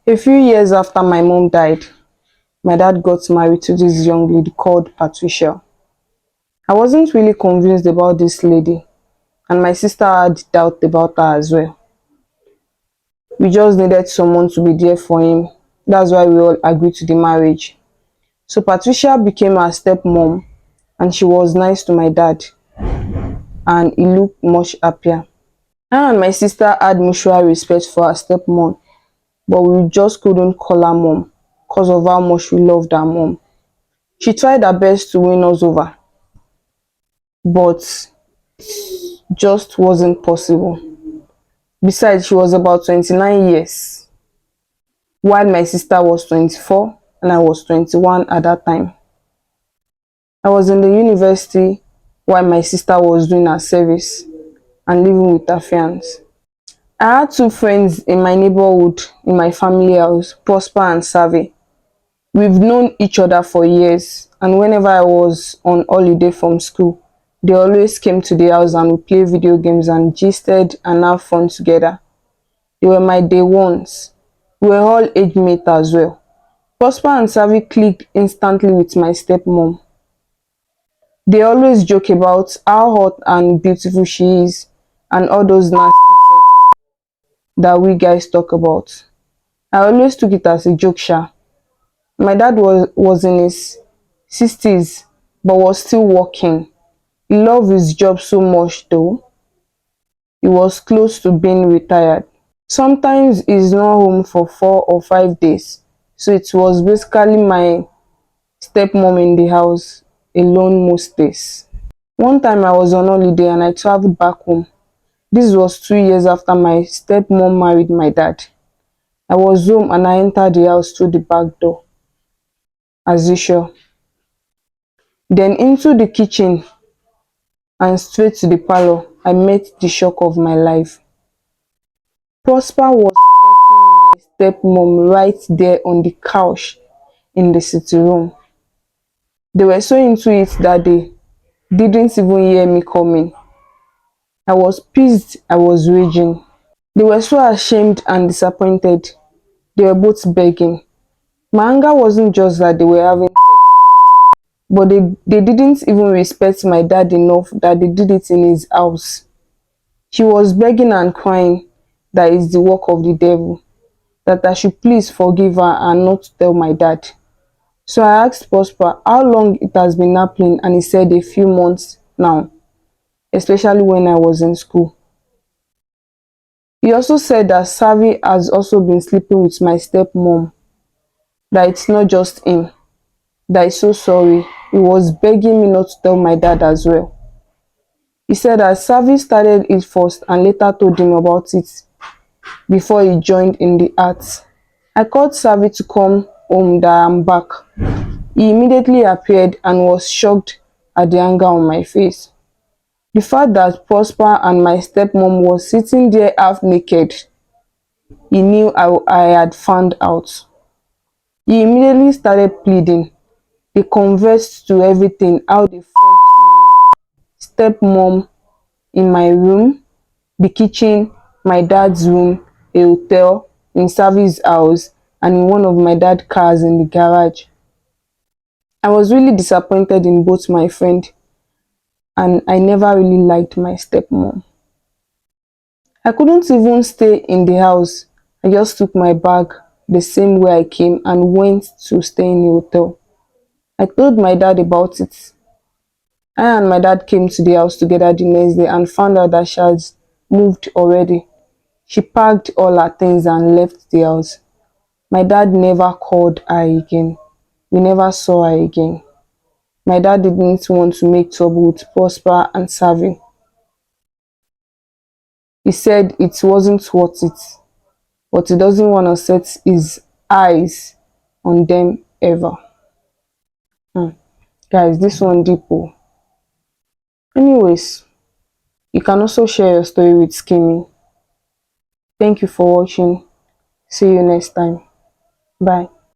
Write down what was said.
A few years after my mom died, my dad got married to this young lady called Patricia. I wasn't really convinced about this lady, and my sister had doubt about her as well. We just needed someone to be there for him. That's why we all agreed to the marriage. So Patricia became our stepmom, and she was nice to my dad, and he looked much happier. I and my sister had mutual respect for our stepmom, but we just couldn't call her mom because of how much we loved our mom. She tried her best to win us over, but just wasn't possible. Besides, she was about 29 years, while my sister was 24 and I was 21 at that time. I was in the university while my sister was doing her service and living with her fiance. I had two friends in my neighborhood, in my family house, Prosper and Savvy. We've known each other for years, and whenever I was on holiday from school, they always came to the house and we play video games and gisted and have fun together. They were my day ones. We were all age mates as well. Prosper and Savvy clicked instantly with my stepmom. They always joke about how hot and beautiful she is and all those nasty talk that we guys talk about. I always took it as a joke, sha. My dad was in his 60s but was still working. He loved his job so much though. He was close to being retired. Sometimes he's not home for 4 or 5 days. So it was basically my stepmom in the house alone most days. One time I was on holiday and I traveled back home. This was 2 years after my stepmom married my dad. I was home and I entered the house through the back door, as usual. Then into the kitchen and straight to the parlor. I met the shock of my life. Prosper was fucking my stepmom right there on the couch in the sitting room. They were so into it that they didn't even hear me coming. I was pissed, I was raging. They were so ashamed and disappointed. They were both begging. My anger wasn't just that they were having, but they didn't even respect my dad enough that they did it in his house. She was begging and crying that it's the work of the devil, that I should please forgive her and not tell my dad. So I asked Prosper how long it has been happening, and he said a few months now, especially when I was in school. He also said that Savvy has also been sleeping with my stepmom, that it's not just him, that he's so sorry. He was begging me not to tell my dad as well. He said that Savvy started it first and later told him about it before he joined in the arts. I called Savvy to come home that I'm back. He immediately appeared and was shocked at the anger on my face. The fact that Prosper and my stepmom was sitting there half naked, he knew I had found out. He immediately started pleading. They conversed to everything, how they fucked my stepmom in my room, the kitchen, my dad's room, a hotel, in Savvy's house, and in one of my dad's cars in the garage. I was really disappointed in both my friend, and I never really liked my stepmom. I couldn't even stay in the house. I just took my bag the same way I came and went to stay in the hotel. I told my dad about it. I and my dad came to the house together the next day and found out that she has moved already. She packed all her things and left the house. My dad never called her again. We never saw her again. My dad didn't want to make trouble with Prosper and Savvy. He said it wasn't worth it, but he doesn't want to set his eyes on them ever. Guys, this one deep. Oh. Anyways, you can also share your story with Skimmy. Thank you for watching. See you next time. Bye.